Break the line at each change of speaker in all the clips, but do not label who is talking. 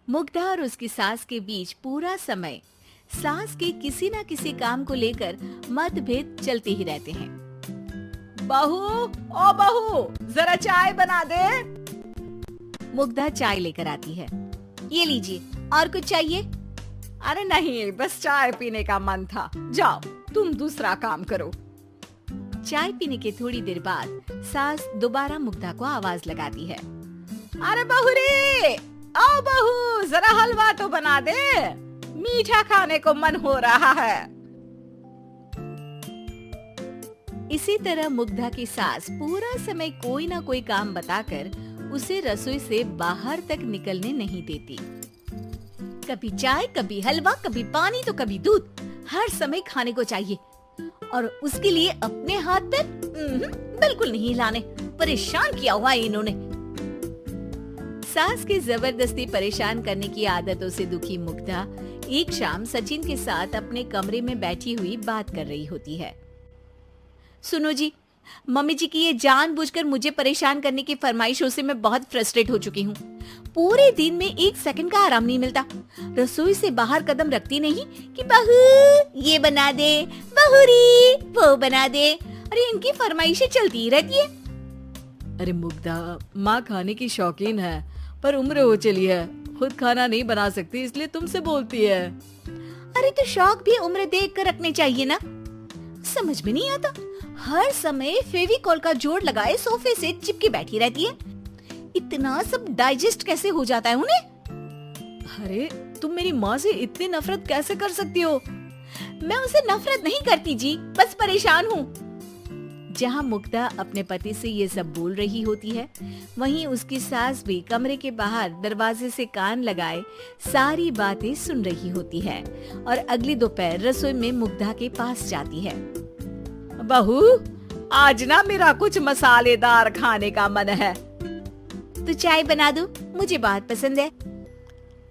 मुग्धा और उसकी सास के बीच पूरा समय सास के किसी न किसी काम को लेकर मतभेद चलते ही रहते हैं।
बहू, ओ बहू, जरा चाय बना दे।
मुग्धा चाय लेकर आती है। ये लीजिए, और कुछ चाहिए?
अरे नहीं, बस चाय पीने का मन था। जाओ, तुम दूसरा काम करो।
चाय पीने के थोड़ी देर बाद सास दोबारा मुग्धा को आवाज लगाती है।
अरे बहू रे, आओ बहू, जरा हलवा तो बना दे, मीठा खाने को मन हो रहा है।
इसी तरह मुग्धा की सास पूरा समय कोई ना कोई काम बताकर उसे रसोई से बाहर तक निकलने नहीं देती। कभी चाय, कभी हलवा, कभी पानी तो कभी दूध, हर समय खाने को चाहिए और उसके लिए अपने हाथ पैर बिल्कुल नहीं हिलाने। परेशान किया हुआ है इन्होंने। सास के जबरदस्ती परेशान करने की आदतों से दुखी मुग्धा एक शाम सचिन के साथ अपने कमरे में बैठी हुई बात कर रही होती है। सुनो जी, मम्मी जी की ये जानबूझकर मुझे परेशान करने की फरमाइशों से मैं बहुत फ्रस्ट्रेट हो चुकी हूँ। पूरे दिन में एक सेकंड का आराम नहीं मिलता। रसोई से बाहर कदम रखती नहीं कि बहू ये बना दे, बहुरी वो बना दे। अरे इनकी फरमाइशें चलती ही रहती है।
अरे मुग्धा, माँ खाने की शौकीन है, पर उम्र हो चली है, खुद खाना नहीं बना सकती, इसलिए तुमसे बोलती है।
अरे तो शौक भी उम्र देख कर रखने चाहिए ना। समझ में नहीं आता, हर समय फेविकॉल का जोड़ लगाए सोफे से चिपकी बैठी रहती है। इतना सब डाइजेस्ट कैसे हो जाता है उन्हें?
अरे तुम मेरी माँ से इतनी नफरत कैसे कर सकती हो?
मैं उसे नफरत नहीं करती जी, बस परेशान हूँ। जहाँ मुग्धा अपने पति से ये सब बोल रही होती है, वहीं उसकी सास भी कमरे के बाहर दरवाजे से कान लगाए सारी बातें सुन रही होती है और अगली दोपहर रसोई में मुग्धा के पास जाती है।
बहू, आज ना मेरा कुछ मसालेदार खाने का मन है।
तो चाय बना दो, मुझे बहुत पसंद है।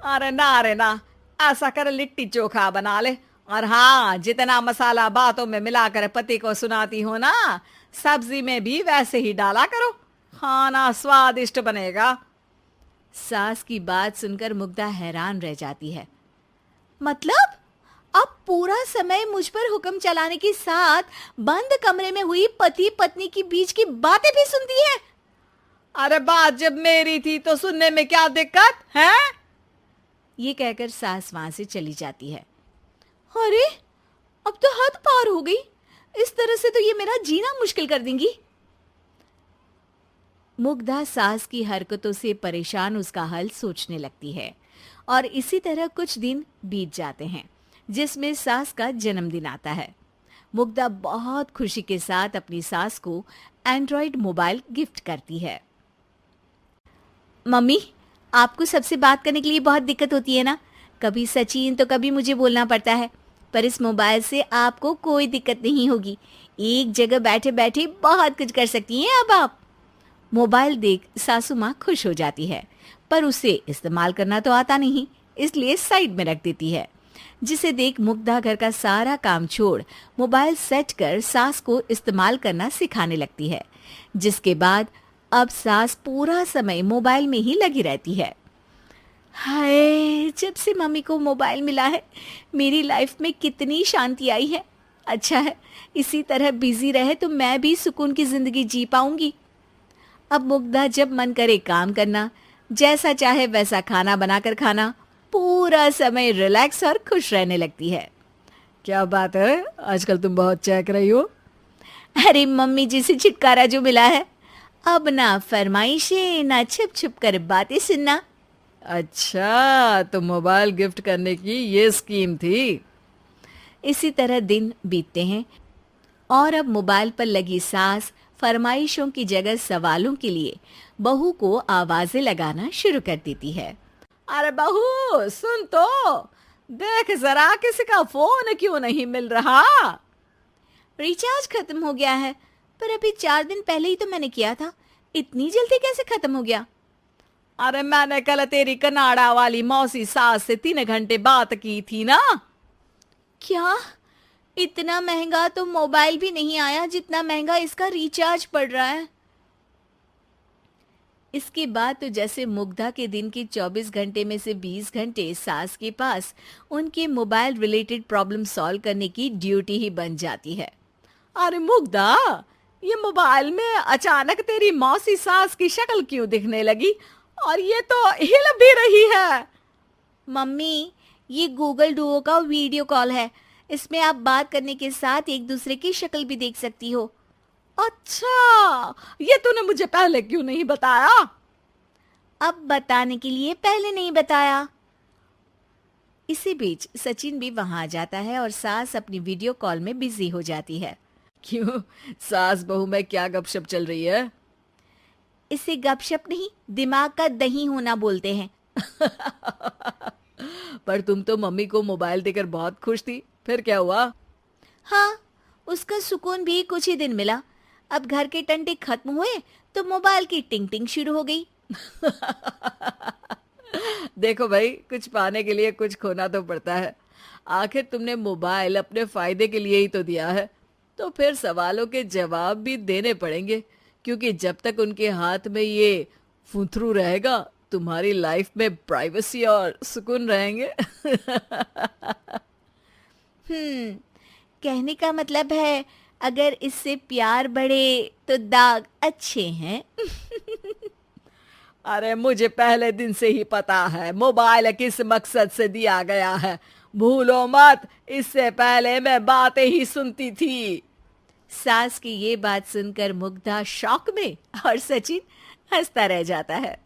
अरे ना, ऐसा कर लिट्टी चोखा बना ले। और हाँ, जितना मसाला बातों में मिलाकर पति को सुनाती हो ना, सब्जी में भी वैसे ही डाला करो, खाना स्वादिष्ट बनेगा।
सास की बात सुनकर मुग्धा हैरान रह जाती है। मतलब अब पूरा समय मुझ पर हुक्म चलाने के साथ बंद कमरे में हुई पति पत्नी की बीच की बातें भी सुनती है?
अरे बात जब मेरी थी तो सुनने में क्या दिक्कत है?
ये कहकर सास वहां से चली जाती है। अरे अब तो हद पार हो गई, इस तरह से तो ये मेरा जीना मुश्किल कर देंगी। मुग्धा सास की हरकतों से परेशान उसका हल सोचने लगती है और इसी तरह कुछ दिन बीत जाते हैं, जिसमें सास का जन्मदिन आता है। मुग्धा बहुत खुशी के साथ अपनी सास को एंड्रॉइड मोबाइल गिफ्ट करती है। मम्मी, आपको सबसे बात करने के लिए बहुत दिक्कत होती है ना, कभी सचिन तो कभी मुझे बोलना पड़ता है, पर इस मोबाइल से आपको कोई दिक्कत नहीं होगी। एक जगह बैठे बैठे बहुत कुछ कर सकती हैं अब आप। मोबाइल देख सासू माँ खुश हो जाती है, पर उसे इस्तेमाल करना तो आता नहीं, इसलिए साइड में रख देती है। जिसे देख मुग्धा घर का सारा काम छोड़ मोबाइल सेट कर सास को इस्तेमाल करना सिखाने लगती है, जिसके बाद अब सास पूरा समय मोबाइल में ही लगी रहती है। हाय, जब से मम्मी को मोबाइल मिला है मेरी लाइफ में कितनी शांति आई है। अच्छा है, इसी तरह बिजी रहे तो मैं भी सुकून की जिंदगी जी पाऊंगी। अब मुग्धा जब मन करे काम करना, जैसा चाहे वैसा खाना बनाकर खाना, पूरा समय रिलैक्स और खुश रहने लगती है।
क्या बात है, आजकल तुम बहुत चहक रही हो।
अरे मम्मी जी से छुटकारा जो मिला है, अब ना फरमाइशें ना छुप छुप कर बातें सुनना।
अच्छा, तो मोबाइल गिफ्ट करने की ये स्कीम थी।
इसी तरह दिन बीतते हैं और अब मोबाइल पर लगी सास फरमाइशों की जगह सवालों के लिए बहू को आवाजें लगाना शुरू कर देती है।
अरे बहू सुन तो, देख जरा किसी का फोन क्यों नहीं मिल रहा?
रिचार्ज खत्म हो गया है, पर अभी 4 दिन पहले ही तो मैंने किया था, इतनी जल्दी कैसे खत्म हो गया?
अरे मैंने कल तेरी कनाडा वाली मौसी सास से 3 घंटे बात की थी ना।
क्या? इतना महंगा तो मोबाइल भी नहीं आया जितना महंगा इसका रिचार्ज पड़ रहा है। इसके बाद तो जैसे मुग्धा के दिन के 24 घंटे में से 20 घंटे सास के पास उनके मोबाइल रिलेटेड प्रॉब्लम सॉल्व करने की ड्यूटी ही बन जाती है।
अरे मुग्धा, ये मोबाइल में अचानक तेरी मौसी सास की शक्ल क्यों दिखने लगी? और ये तो हिल भी रही है।
मम्मी, ये गूगल डुओ का वीडियो कॉल है। इसमें आप बात करने के साथ एक दूसरे की शक्ल भी देख सकती हो।
अच्छा, ये तूने मुझे पहले क्यों नहीं बताया?
अब बताने के लिए पहले नहीं बताया। इसी बीच सचिन भी वहां आ जाता है और सास अपनी वीडियो कॉल में बिजी हो जाती है।
क्यों, सास बहू में क्या गपशप चल रही है?
इसे गपशप नहीं, दिमाग का दही होना बोलते हैं।
पर तुम तो मम्मी को मोबाइल देकर बहुत खुश थी, फिर क्या हुआ?
हाँ, उसका सुकून भी कुछ ही दिन मिला। अब घर के टंटे खत्म हुए तो मोबाइल की टिंग टिंग शुरू हो गई।
देखो भाई, कुछ पाने के लिए कुछ खोना तो पड़ता है। आखिर तुमने मोबाइल अपने फायदे के लिए ही तो दिया है, तो फिर सवालों के जवाब भी देने पड़ेंगे, क्योंकि जब तक उनके हाथ में ये फुंथरू रहेगा, तुम्हारी लाइफ में प्राइवेसी और सुकून रहेंगे।
कहने का मतलब है अगर इससे प्यार बढ़े तो दाग अच्छे हैं।
अरे मुझे पहले दिन से ही पता है मोबाइल किस मकसद से दिया गया है। भूलो मत, इससे पहले मैं बातें ही सुनती थी।
सास की ये बात सुनकर मुग्धा शॉक में और सचिन हंसता रह जाता है।